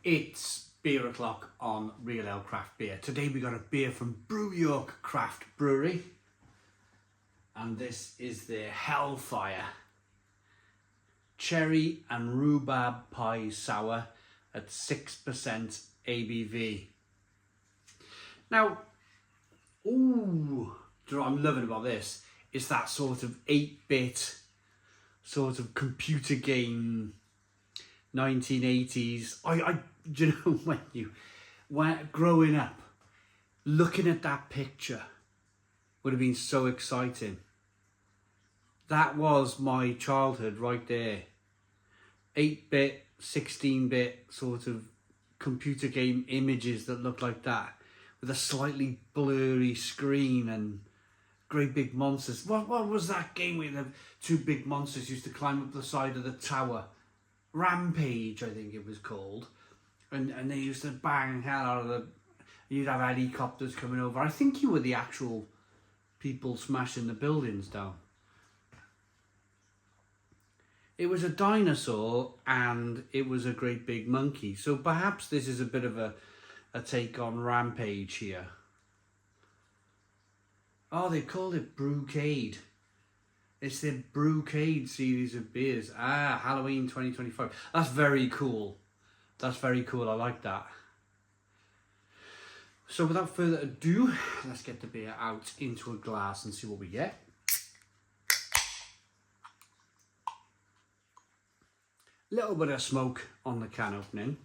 It's beer o'clock on Real Ale Craft Beer. Today we got a beer from Brew York Craft Brewery, and this is their Hellfire Cherry and Rhubarb Pie Sour at 6% ABV. Now, do you know what I'm loving about this? It's that sort of 8-bit sort of computer game 1980s. Do you know, when growing up, looking at that picture would have been so exciting. That was my childhood right there. 8-bit, 16-bit sort of computer game images that look like that, with a slightly blurry screen and great big monsters. What was that game where the two big monsters used to climb up the side of the tower? Rampage, I think it was called. And they used to bang hell out of the... You'd have helicopters coming over. I think you were the actual people smashing the buildings down. It was a dinosaur and it was a great big monkey. So perhaps this is a bit of a take on Rampage here. Oh, they called it Brewcade. It's the Brewcade series of beers. Halloween 2025. That's very cool. That's very cool. I like that. So without further ado, let's get the beer out into a glass and see what we get. Little bit of smoke on the can opening.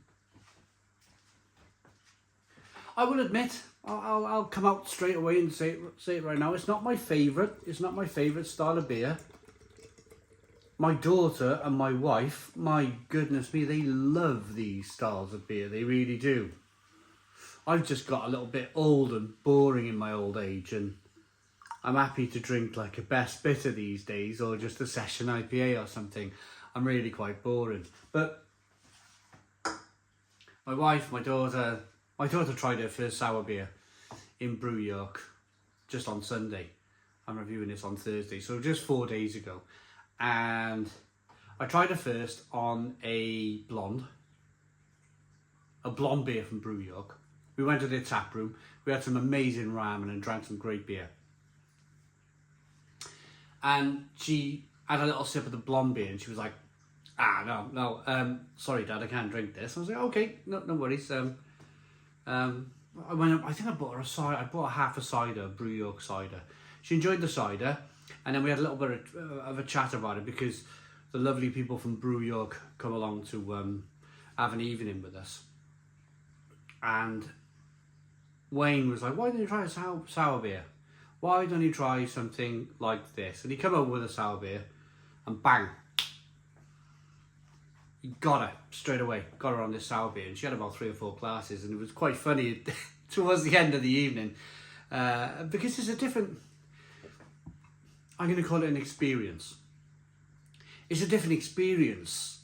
I will admit, I'll come out straight away and say it right now. It's not my favourite. It's not my favourite style of beer. My daughter and my wife, my goodness me, they love these styles of beer. They really do. I've just got a little bit old and boring in my old age, and I'm happy to drink like a best bitter these days, or just a session IPA or something. I'm really quite boring. But my wife, my daughter tried her first sour beer in Brew York just on Sunday. I'm reviewing this on Thursday, so just 4 days ago. And I tried her first on a blonde beer from Brew York. We went to their tap room. We had some amazing ramen and drank some great beer. And she had a little sip of the blonde beer and she was like, no, sorry Dad, I can't drink this. I was like, okay, no worries. I think I bought her a cider. I bought half a cider, Brew York cider. She enjoyed the cider, and then we had a little bit of a chat about it because the lovely people from Brew York come along to have an evening with us. And Wayne was like, why don't you try a sour beer? Why don't you try something like this? And he came over with a sour beer, and bang, he got her straight away. Got her on this sour beer, and she had about 3 or 4 glasses, and it was quite funny towards the end of the evening because it's a different. I'm going to call it an experience. It's a different experience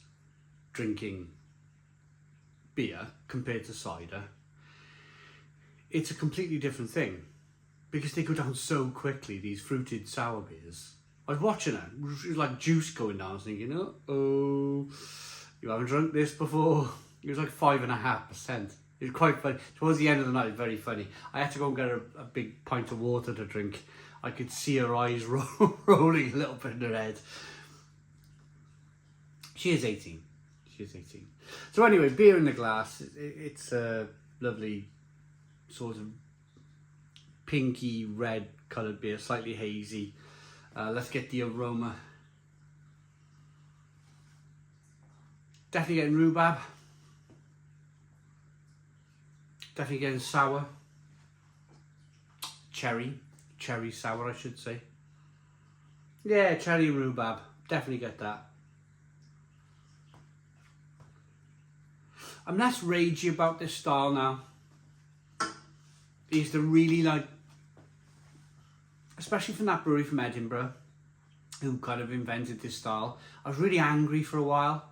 drinking beer compared to cider. It's a completely different thing because they go down so quickly. These fruited sour beers. I was watching it. It was like juice going down. I was thinking, oh. You haven't drunk this before? It was like 5.5%. It was quite funny. Towards the end of the night, very funny. I had to go and get a big pint of water to drink. I could see her eyes rolling a little bit in her head. She is 18. She is 18. So anyway, beer in the glass. It's a lovely sort of pinky red coloured beer, slightly hazy. Let's get the aroma. Definitely getting rhubarb. Definitely getting sour. Cherry sour, I should say. Yeah, cherry rhubarb. Definitely get that. I'm less ragey about this style now. I used to really like, especially from that brewery from Edinburgh, who kind of invented this style. I was really angry for a while.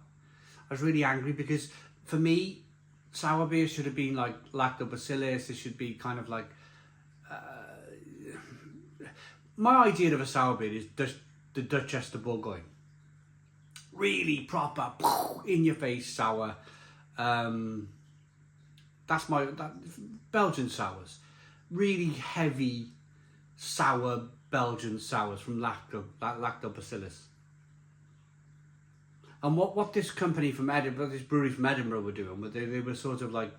I was really angry because for me, sour beer should have been like lactobacillus. It should be kind of like... my idea of a sour beer is the Duchess de Bourgogne. Really proper, in your face sour. That's Belgian sours. Really heavy, sour Belgian sours from Lactobacillus. And what this company from Edinburgh, this brewery from Edinburgh were doing, they were sort of like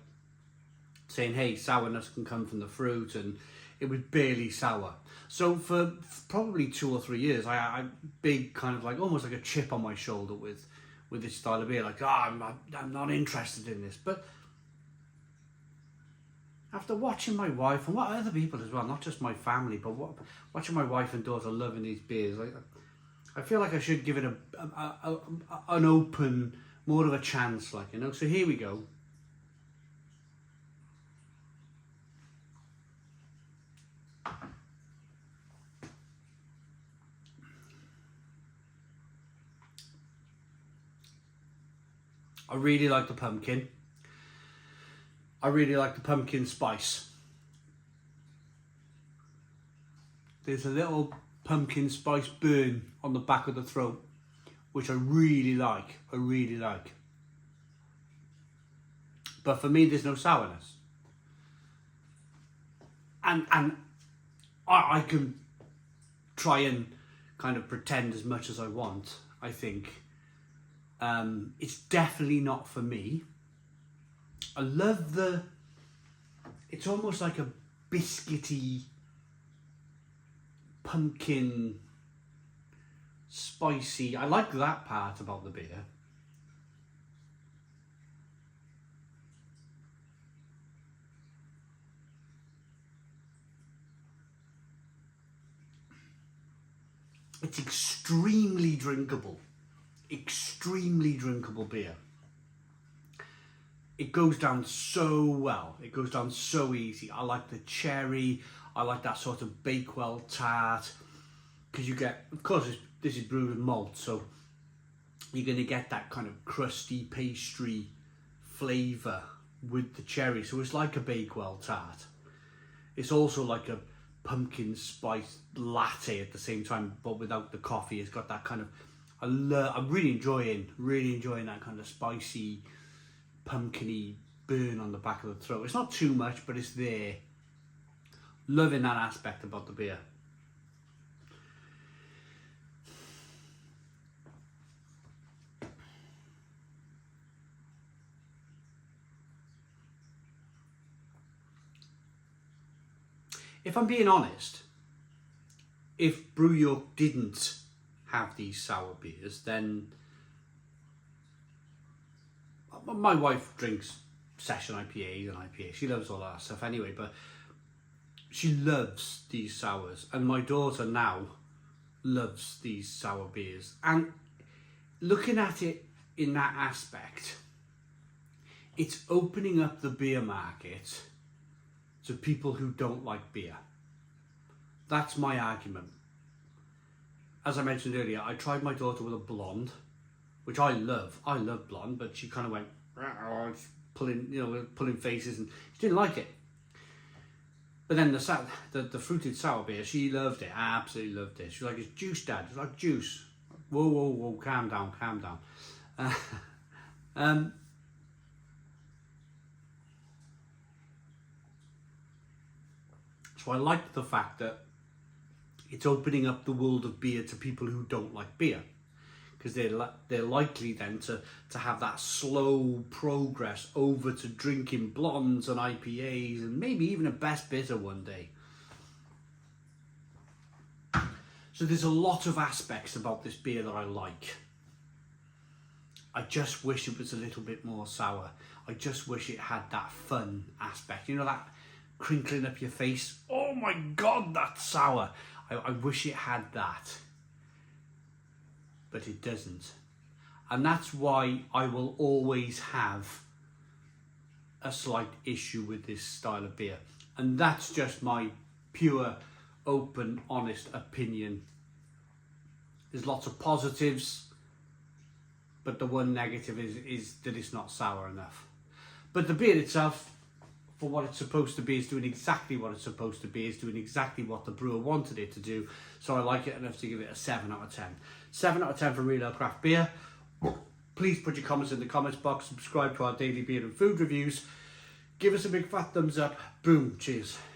saying, hey, sourness can come from the fruit, and it was barely sour. So for probably 2 or 3 years, I big kind of like almost like a chip on my shoulder with this style of beer, like, I'm not interested in this. But after watching my wife and what other people as well, not just my family, but watching my wife and daughter loving these beers, I feel like I should give it an open, more of a chance, like, you know. So here we go. I really like the pumpkin. I really like the pumpkin spice. There's a little pumpkin spice burn on the back of the throat, which I really like. But for me, there's no sourness. And I can try and kind of pretend as much as I want, I think. It's definitely not for me. I love it's almost like a biscuity, pumpkin, spicy. I like that part about the beer. It's extremely drinkable beer. It goes down so well. It goes down so easy. I like the cherry. I like that sort of Bakewell tart. Because you get, of course, this is brewed with malt, so you're going to get that kind of crusty pastry flavour with the cherry. So it's like a Bakewell tart. It's also like a pumpkin spice latte at the same time, but without the coffee. It's got that kind of, I'm really enjoying that kind of spicy, pumpkin-y burn on the back of the throat. It's not too much, but it's there. Loving that aspect about the beer. If I'm being honest, if Brew York didn't have these sour beers, then my wife drinks session IPAs and IPAs. She loves all that stuff anyway, but she loves these sours. And my daughter now loves these sour beers. And looking at it in that aspect, it's opening up the beer market to people who don't like beer. That's my argument. As I mentioned earlier, I tried my daughter with a blonde, which I love. I love blonde, but she kind of went pulling faces, and she didn't like it. But then the fruited sour beer, she loved it. Absolutely loved it. She was like, "It's juice, Dad." It's like juice. Whoa, calm down. So I like the fact that it's opening up the world of beer to people who don't like beer, because they're likely then to have that slow progress over to drinking blondes and IPAs and maybe even a best bitter one day. So there's a lot of aspects about this beer that I like. I just wish it was a little bit more sour. I just wish it had that fun aspect. You know, that crinkling up your face. Oh my God, that's sour. I wish it had that. But it doesn't. And that's why I will always have a slight issue with this style of beer. And that's just my pure, open, honest opinion. There's lots of positives, but the one negative is that it's not sour enough. But the beer itself, for what it's supposed to be, is doing exactly what it's supposed to be, is doing exactly what the brewer wanted it to do. So I like it enough to give it a 7 out of 10. 7 out of 10 for Real Ale Craft Beer. Please put your comments in the comments box, subscribe to our daily beer and food reviews. Give us a big fat thumbs up. Boom. Cheers.